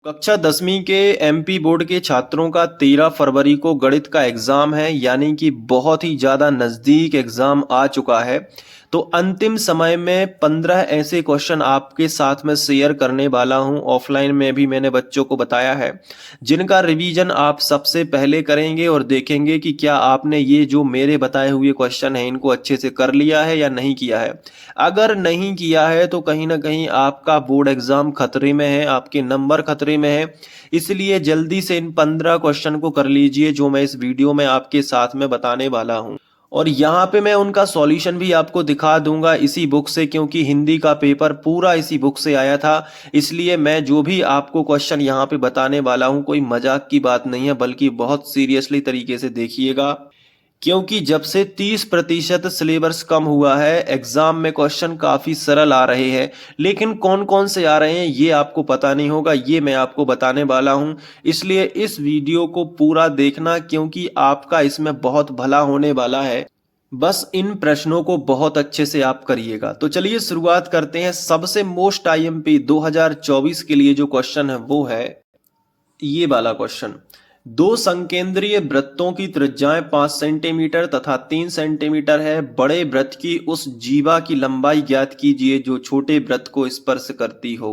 कक्षा 10वीं के एमपी बोर्ड के छात्रों का 13 फरवरी को गणित का एग्ज़ाम है, यानी कि बहुत ही ज़्यादा नज़दीक एग्ज़ाम आ चुका है। तो अंतिम समय में 15 ऐसे क्वेश्चन आपके साथ में शेयर करने वाला हूं। ऑफलाइन में भी मैंने बच्चों को बताया है, जिनका रिवीजन आप सबसे पहले करेंगे और देखेंगे कि क्या आपने ये जो मेरे बताए हुए क्वेश्चन हैं इनको अच्छे से कर लिया है या नहीं किया है। अगर नहीं किया है तो कहीं ना कहीं आपका बोर्ड एग्जाम खतरे में है, आपके नंबर खतरे में है। इसलिए जल्दी से इन 15 क्वेश्चन को कर लीजिए जो मैं इस वीडियो में आपके साथ में बताने वाला हूं। और यहाँ पे मैं उनका सॉल्यूशन भी आपको दिखा दूंगा इसी बुक से, क्योंकि हिंदी का पेपर पूरा इसी बुक से आया था। इसलिए मैं जो भी आपको क्वेश्चन यहाँ पे बताने वाला हूँ कोई मजाक की बात नहीं है, बल्कि बहुत सीरियसली तरीके से देखिएगा। क्योंकि जब से 30% सिलेबस कम हुआ है, एग्जाम में क्वेश्चन काफी सरल आ रहे हैं, लेकिन कौन कौन से आ रहे हैं ये आपको पता नहीं होगा, ये मैं आपको बताने वाला हूं। इसलिए इस वीडियो को पूरा देखना, क्योंकि आपका इसमें बहुत भला होने वाला है। बस इन प्रश्नों को बहुत अच्छे से आप करिएगा। तो चलिए शुरुआत करते हैं। सबसे मोस्ट आईएमपी 2024 के लिए जो क्वेश्चन है वो है ये वाला क्वेश्चन। दो संकेंद्रीय वृत्तों की त्रिज्याएं 5 सेंटीमीटर तथा 3 सेंटीमीटर है। बड़े वृत्त की उस जीवा की लंबाई ज्ञात कीजिए जो छोटे वृत्त को स्पर्श करती हो।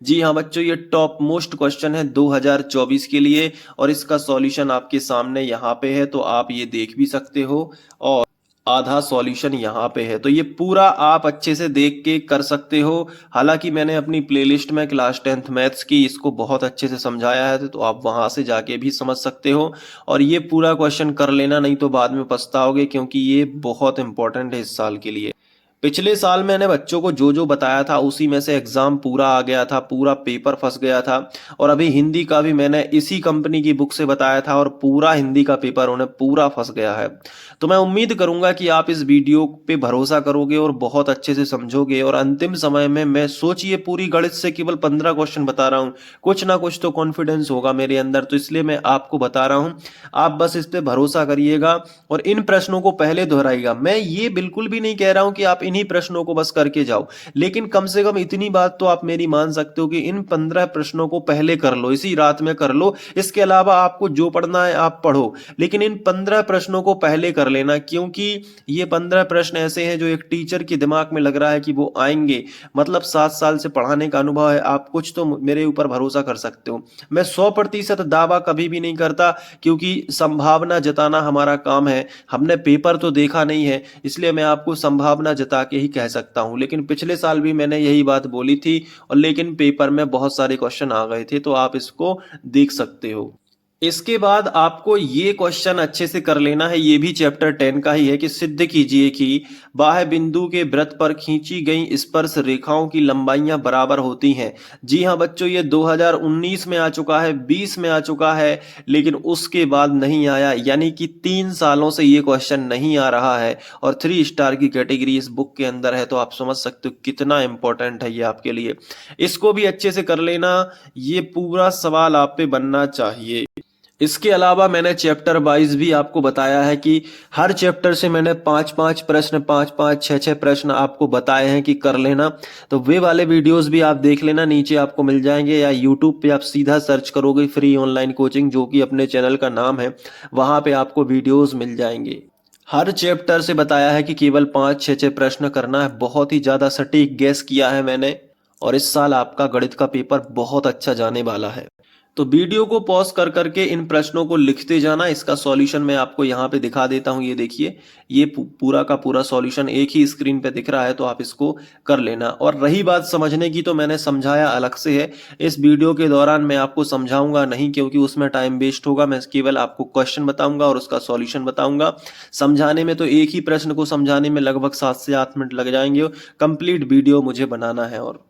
जी हाँ बच्चों, ये टॉप मोस्ट क्वेश्चन है 2024 के लिए, और इसका सॉल्यूशन आपके सामने यहाँ पे है, तो आप ये देख भी सकते हो। और आधा सॉल्यूशन यहाँ पे है, तो ये पूरा आप अच्छे से देख के कर सकते हो। हालांकि मैंने अपनी प्लेलिस्ट में क्लास 10th मैथ्स की इसको बहुत अच्छे से समझाया है, तो आप वहां से जाके भी समझ सकते हो। और ये पूरा क्वेश्चन कर लेना, नहीं तो बाद में पछताओगे, क्योंकि ये बहुत इंपॉर्टेंट है इस साल के लिए। पिछले साल मैंने बच्चों को जो जो बताया था उसी में से एग्जाम पूरा आ गया था, पूरा पेपर फंस गया था। और अभी हिंदी का भी मैंने इसी कंपनी की बुक से बताया था, और पूरा हिंदी का पेपर उन्हें पूरा फंस गया है। तो मैं उम्मीद करूंगा कि आप इस वीडियो पे भरोसा करोगे और बहुत अच्छे से समझोगे। और अंतिम समय में मैं सोचिए पूरी गणित से केवल 15 क्वेश्चन बता रहा हूँ, कुछ ना कुछ तो कॉन्फिडेंस होगा मेरे अंदर, तो इसलिए मैं आपको बता रहा हूँ। आप बस इस पे भरोसा करिएगा और इन प्रश्नों को पहले दोहराइएगा। मैं ये बिल्कुल भी नहीं कह रहा हूं कि आप इन्हीं प्रश्नों को बस करके जाओ, लेकिन कम से कम इतनी बात तो आप मेरी मान सकते हो कि इन 15 प्रश्नों को पहले कर लो, इसी रात में कर लो। इसके अलावा आपको जो पढ़ना है आप पढ़ो, लेकिन इन 15 प्रश्नों को पहले कर लेना, क्योंकि ये 15 प्रश्न ऐसे हैं जो एक टीचर के दिमाग में लग रहा है कि वो आएंगे। मतलब 7 साल से पढ़ाने का अनुभव है, आप कुछ तो मेरे ऊपर भरोसा कर सकते हो। मैं 100% दावा कभी भी नहीं करता, क्योंकि संभावना जताना हमारा काम है। हमने पेपर तो देखा नहीं है, इसलिए मैं आपको संभावना जता के ही कह सकता हूं। लेकिन पिछले साल भी मैंने यही बात बोली थी, और लेकिन पेपर में बहुत सारे क्वेश्चन आ गए थे, तो आप इसको देख सकते हो। इसके बाद आपको ये क्वेश्चन अच्छे से कर लेना है, ये भी चैप्टर 10 का ही है, कि सिद्ध कीजिए कि बाह्य बिंदु के वृत्त पर खींची गई स्पर्श रेखाओं की लंबाइयां बराबर होती हैं। जी हाँ बच्चों, ये 2019 में आ चुका है, 20 में आ चुका है, लेकिन उसके बाद नहीं आया, यानी कि 3 सालों से ये क्वेश्चन नहीं आ रहा है। और 3 स्टार की कैटेगरी इस बुक के अंदर है, तो आप समझ सकते हो कितना इंपॉर्टेंट है ये आपके लिए। इसको भी अच्छे से कर लेना, ये पूरा सवाल आप पे बनना चाहिए। इसके अलावा मैंने चैप्टर वाइज भी आपको बताया है कि हर चैप्टर से मैंने 5-5 प्रश्न, 5-5, 6-6 प्रश्न आपको बताए हैं कि कर लेना। तो वे वाले वीडियोस भी आप देख लेना, नीचे आपको मिल जाएंगे, या यूट्यूब पे आप सीधा सर्च करोगे फ्री ऑनलाइन कोचिंग, जो कि अपने चैनल का नाम है, वहां पे आपको वीडियोस मिल जाएंगे। हर चैप्टर से बताया है कि केवल 5-6-6 प्रश्न करना है। बहुत ही ज्यादा सटीक गैस किया है मैंने, और इस साल आपका गणित का पेपर बहुत अच्छा जाने वाला है। तो वीडियो को पॉज कर करके इन प्रश्नों को लिखते जाना। इसका सॉल्यूशन मैं आपको यहाँ पे दिखा देता हूँ, ये देखिए, ये पूरा का पूरा सॉल्यूशन एक ही स्क्रीन पे दिख रहा है, तो आप इसको कर लेना। और रही बात समझने की, तो मैंने समझाया अलग से है। इस वीडियो के दौरान मैं आपको समझाऊंगा नहीं, क्योंकि उसमें टाइम वेस्ट होगा। मैं केवल आपको क्वेश्चन बताऊंगा और उसका सॉल्यूशन बताऊंगा। समझाने में तो एक ही प्रश्न को समझाने में लगभग 7 से 8 मिनट लग जाएंगे। कंप्लीट वीडियो मुझे बनाना है। और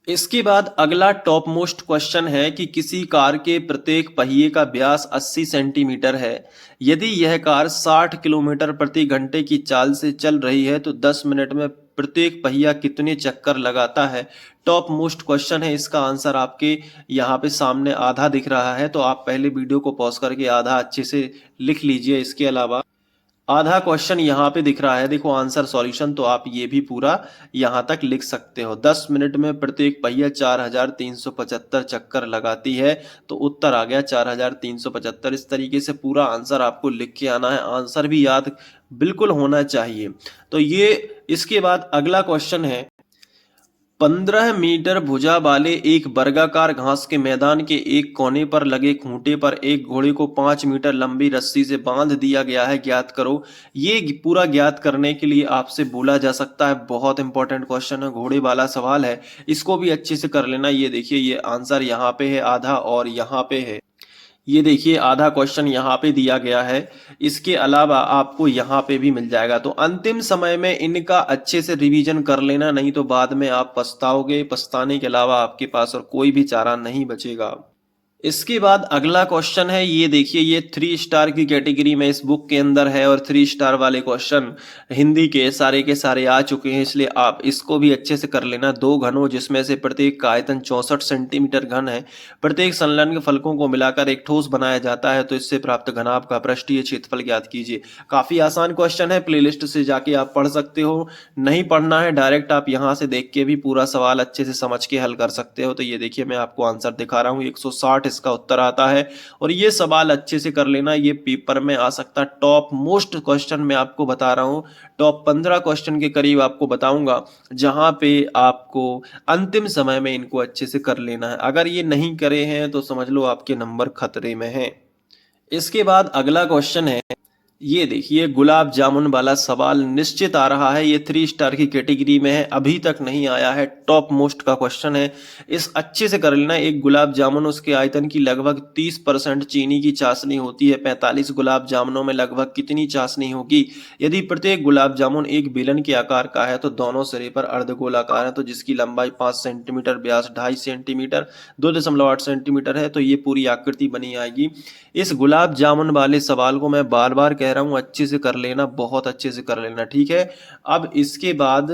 इसके बाद अगला टॉप मोस्ट क्वेश्चन है कि किसी कार के प्रत्येक पहिए का व्यास 80 सेंटीमीटर है। यदि यह कार 60 किलोमीटर प्रति घंटे की चाल से चल रही है तो 10 मिनट में प्रत्येक पहिया कितने चक्कर लगाता है। टॉप मोस्ट क्वेश्चन है, इसका आंसर आपके यहाँ पे सामने आधा दिख रहा है, तो आप पहले वीडियो को पॉज करके आधा अच्छे से लिख लीजिए। इसके अलावा आधा क्वेश्चन यहाँ पे दिख रहा है, देखो आंसर सॉल्यूशन, तो आप ये भी पूरा यहाँ तक लिख सकते हो। 10 मिनट में प्रत्येक पहिया 4375 चक्कर लगाती है, तो उत्तर आ गया 4375। इस तरीके से पूरा आंसर आपको लिख के आना है, आंसर भी याद बिल्कुल होना चाहिए। तो ये इसके बाद अगला क्वेश्चन है, 15 मीटर भुजा वाले एक वर्गाकार घास के मैदान के एक कोने पर लगे खूंटे पर एक घोड़े को 5 मीटर लंबी रस्सी से बांध दिया गया है, ज्ञात करो। ये पूरा ज्ञात करने के लिए आपसे बोला जा सकता है, बहुत इंपॉर्टेंट क्वेश्चन है, घोड़े वाला सवाल है, इसको भी अच्छे से कर लेना। ये देखिए, ये आंसर यहाँ पे है आधा और यहाँ पे है, ये देखिए आधा क्वेश्चन यहाँ पे दिया गया है, इसके अलावा आपको यहाँ पे भी मिल जाएगा। तो अंतिम समय में इनका अच्छे से रिवीजन कर लेना, नहीं तो बाद में आप पछताओगे, पछताने के अलावा आपके पास और कोई भी चारा नहीं बचेगा। इसके बाद अगला क्वेश्चन है, ये देखिए, ये 3 स्टार की कैटेगरी में इस बुक के अंदर है और 3 स्टार वाले क्वेश्चन हिंदी के सारे आ चुके हैं, इसलिए आप इसको भी अच्छे से कर लेना। 2 घनों जिसमें से प्रत्येक का आयतन 64 सेंटीमीटर घन है, प्रत्येक संलग्न फलकों को मिलाकर एक ठोस बनाया जाता है, तो इससे प्राप्त घनाभ का पृष्ठीय क्षेत्रफल ज्ञात कीजिए। काफी आसान क्वेश्चन है, प्लेलिस्ट से जाके आप पढ़ सकते हो, नहीं पढ़ना है डायरेक्ट आप यहाँ से देख के भी पूरा सवाल अच्छे से समझ के हल कर सकते हो। तो ये देखिए, मैं आपको आंसर दिखा रहा हूँ, 160 इसका उत्तर आता है। और ये सवाल अच्छे से कर लेना, ये पेपर में आ सकता है। टॉप मोस्ट क्वेश्चन मैं आपको बता रहा हूँ, टॉप 15 क्वेश्चन के करीब आपको बताऊंगा, जहां पे आपको अंतिम समय में इनको अच्छे से कर लेना है। अगर ये नहीं करे हैं तो समझ लो आपके नंबर खतरे में हैं। इसके बाद अगला क्वेश्चन है, ये देखिए, गुलाब जामुन वाला सवाल निश्चित आ रहा है, ये 3 स्टार की कैटेगरी में है, अभी तक नहीं आया है, टॉप मोस्ट का क्वेश्चन है, इस अच्छे से कर लेना। एक गुलाब जामुन उसके आयतन की लगभग 30% चीनी की चाशनी होती है, 45 गुलाब जामुनों में लगभग कितनी चाशनी होगी? यदि प्रत्येक गुलाब जामुन एक बेलन के आकार का है तो दोनों सिरे पर अर्धगोलाकार है, तो जिसकी लंबाई 5 सेंटीमीटर, व्यास 2.5 सेंटीमीटर, 2.8 सेंटीमीटर है, तो ये पूरी आकृति बनी आएगी। इस गुलाब जामुन वाले सवाल को मैं बार बार कह रहा हूं, अच्छे से कर लेना, बहुत अच्छे से कर लेना, ठीक है। अब इसके बाद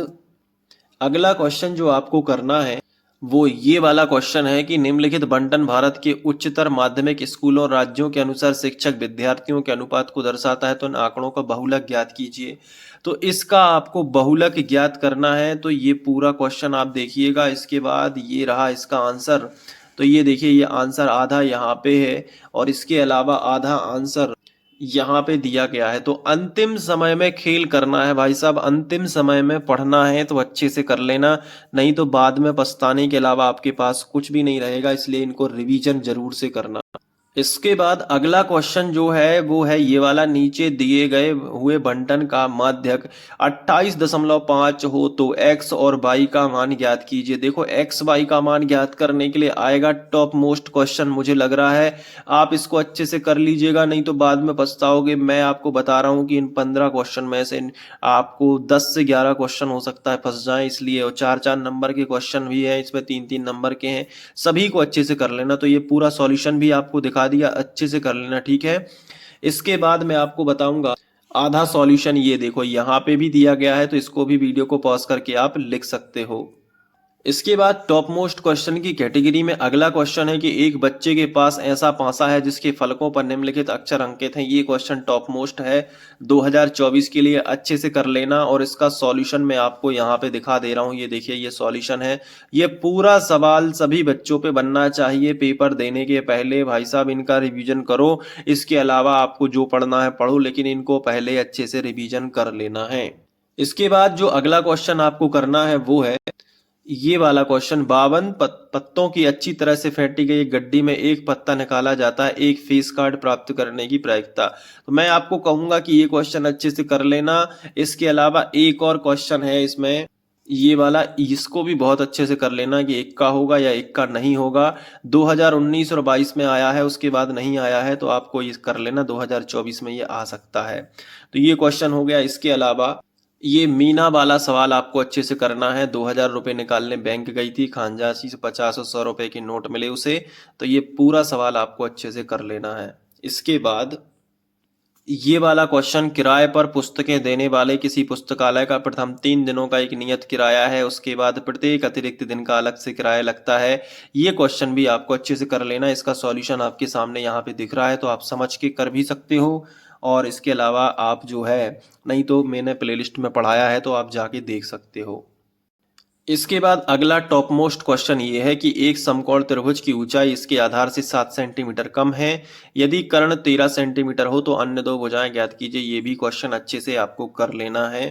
अगला क्वेश्चन जो आपको करना है वो ये वाला क्वेश्चन है कि निम्नलिखित बंटन भारत के उच्चतर माध्यमिक स्कूलों और राज्यों के अनुसार शिक्षक विद्यार्थियों के अनुपात को दर्शाता है, तो इन आंकड़ों का बहुलक ज्ञात कीजिए। तो इसका आपको बहुलक ज्ञात करना है, तो ये पूरा क्वेश्चन आप देखिएगा। इसके बाद ये रहा इसका आंसर, तो ये देखिए, ये आंसर आधा यहाँ पे है और इसके अलावा आधा आंसर यहाँ पे दिया गया है। तो अंतिम समय में खेल करना है भाई साहब, अंतिम समय में पढ़ना है तो अच्छे से कर लेना, नहीं तो बाद में पछताने के अलावा आपके पास कुछ भी नहीं रहेगा, इसलिए इनको रिवीजन जरूर से करना। इसके बाद अगला क्वेश्चन जो है वो है ये वाला, नीचे दिए गए हुए बंटन का माध्यक 28.5 हो तो x और y का मान ज्ञात कीजिए। देखो, x y का मान ज्ञात करने के लिए आएगा टॉप मोस्ट क्वेश्चन, मुझे लग रहा है आप इसको अच्छे से कर लीजिएगा, नहीं तो बाद में पछताओगे। मैं आपको बता रहा हूं कि इन 15 क्वेश्चन में से आपको 10 से 11 क्वेश्चन हो सकता है फंस जाए, इसलिए। और 4-4 नंबर के क्वेश्चन भी है इसमें, 3-3 नंबर के हैं, सभी को अच्छे से कर लेना। तो ये पूरा सॉल्यूशन भी आपको दिखा दिया, अच्छे से कर लेना, ठीक है। इसके बाद मैं आपको बताऊंगा आधा सॉल्यूशन, ये देखो यहाँ पे भी दिया गया है, तो इसको भी वीडियो को पॉज करके आप लिख सकते हो। इसके बाद टॉप मोस्ट क्वेश्चन की कैटेगरी में अगला क्वेश्चन है कि एक बच्चे के पास ऐसा पासा है जिसके फलकों पर निम्नलिखित अक्षर अंकित हैं। ये क्वेश्चन टॉप मोस्ट है 2024 के लिए, अच्छे से कर लेना। और इसका सॉल्यूशन मैं आपको यहाँ पे दिखा दे रहा हूँ, ये देखिए, ये सॉल्यूशन है। ये पूरा सवाल सभी बच्चों पे बनना चाहिए पेपर देने के पहले, भाई साहब इनका रिवीजन करो। इसके अलावा आपको जो पढ़ना है पढ़ो, लेकिन इनको पहले अच्छे से रिवीजन कर लेना है। इसके बाद जो अगला क्वेश्चन आपको करना है वो है ये वाला क्वेश्चन, 52 पत्तों की अच्छी तरह से फेंटी गई गड्डी में एक पत्ता निकाला जाता है, एक फेस कार्ड प्राप्त करने की प्रायिकता। तो मैं आपको कहूंगा कि ये क्वेश्चन अच्छे से कर लेना। इसके अलावा एक और क्वेश्चन है इसमें, ये वाला, इसको भी बहुत अच्छे से कर लेना कि एक का होगा या एक का नहीं होगा। 2019 और 22 में आया है, उसके बाद नहीं आया है, तो आपको ये कर लेना, 2024 में ये आ सकता है। तो ये क्वेश्चन हो गया। इसके अलावा ये मीना वाला सवाल आपको अच्छे से करना है। 2000 रुपये निकालने बैंक गई थी, खानजासी से 50 और 100 रुपए के नोट मिले उसे, तो ये पूरा सवाल आपको अच्छे से कर लेना है। इसके बाद ये वाला क्वेश्चन, किराए पर पुस्तकें देने वाले किसी पुस्तकालय का प्रथम 3 दिनों का एक नियत किराया है, उसके बाद प्रत्येक अतिरिक्त दिन का अलग से किराया लगता है। ये क्वेश्चन भी आपको अच्छे से कर लेना। इसका सॉल्यूशन आपके सामने यहाँ पे दिख रहा है, तो आप समझ के कर भी सकते हो। और इसके अलावा आप जो है, नहीं तो मैंने प्लेलिस्ट में पढ़ाया है तो आप जाके देख सकते हो। इसके बाद अगला टॉप मोस्ट क्वेश्चन ये है कि एक समकोण त्रिभुज की ऊंचाई इसके आधार से 7 सेंटीमीटर कम है, यदि कर्ण 13 सेंटीमीटर हो तो अन्य दो भुजाएं ज्ञात कीजिए। ये भी क्वेश्चन अच्छे से आपको कर लेना है।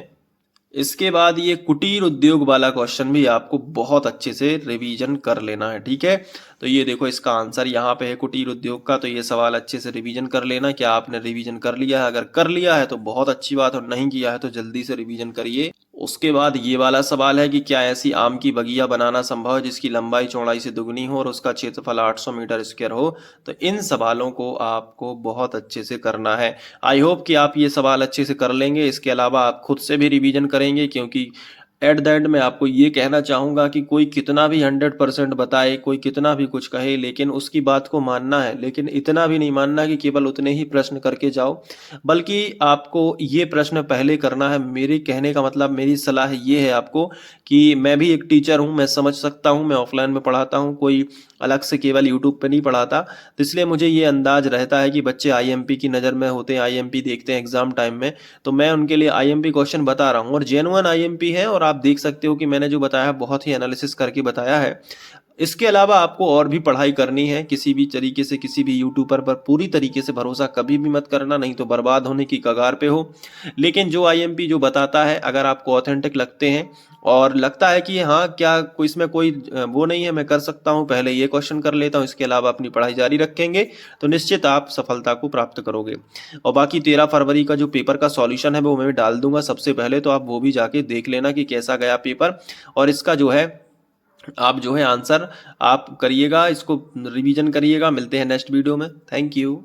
इसके बाद ये कुटीर उद्योग वाला क्वेश्चन भी आपको बहुत अच्छे से रिवीजन कर लेना है, ठीक है। तो ये देखो इसका आंसर यहाँ पे है कुटीर उद्योग का। तो ये सवाल अच्छे से रिवीजन कर लेना। क्या आपने रिवीजन कर लिया है? अगर कर लिया है तो बहुत अच्छी बात, और नहीं किया है तो जल्दी से रिवीजन करिए। उसके बाद ये वाला सवाल है कि क्या ऐसी आम की बगिया बनाना संभव है जिसकी लंबाई चौड़ाई से दुगनी हो और उसका क्षेत्रफल 800 मीटर स्क्वायर हो? तो इन सवालों को आपको बहुत अच्छे से करना है। आई होप कि आप ये सवाल अच्छे से कर लेंगे। इसके अलावा आप खुद से भी रिवीजन करेंगे, क्योंकि एट द एंड मैं आपको ये कहना चाहूँगा कि कोई कितना भी 100% बताए, कोई कितना भी कुछ कहे, लेकिन उसकी बात को मानना है। लेकिन इतना भी नहीं मानना कि केवल उतने ही प्रश्न करके जाओ, बल्कि आपको ये प्रश्न पहले करना है। मेरे कहने का मतलब, मेरी सलाह ये है आपको कि मैं भी एक टीचर हूँ, मैं समझ सकता हूँ, मैं ऑफलाइन में पढ़ाता हूँ, कोई अलग से केवल यूट्यूब पे नहीं पढ़ाता। तो इसलिए मुझे ये अंदाज रहता है कि बच्चे आईएमपी की नज़र में होते हैं, आईएमपी देखते हैं एग्जाम टाइम में। तो मैं उनके लिए आईएमपी क्वेश्चन बता रहा हूँ, और जेन्युइन आईएमपी है। और आप देख सकते हो कि मैंने जो बताया बहुत ही एनालिसिस करके बताया है। इसके अलावा आपको और भी पढ़ाई करनी है। किसी भी तरीके से किसी भी यूट्यूबर पर पूरी तरीके से भरोसा कभी भी मत करना, नहीं तो बर्बाद होने की कगार पे हो। लेकिन जो आईएमपी जो बताता है, अगर आपको ऑथेंटिक लगते हैं और लगता है कि हाँ, क्या कोई इसमें कोई वो नहीं है, मैं कर सकता हूँ, पहले ये क्वेश्चन कर लेता हूँ, इसके अलावा अपनी पढ़ाई जारी रखेंगे, तो निश्चित आप सफलता को प्राप्त करोगे। और बाकी 13 फरवरी का जो पेपर का सॉल्यूशन है वो मैं डाल दूंगा सबसे पहले, तो आप वो भी जाके देख लेना कि कैसा गया पेपर। और इसका जो है, आप जो है आंसर आप करिएगा, इसको रिवीजन करिएगा। मिलते हैं नेक्स्ट वीडियो में। Thank you.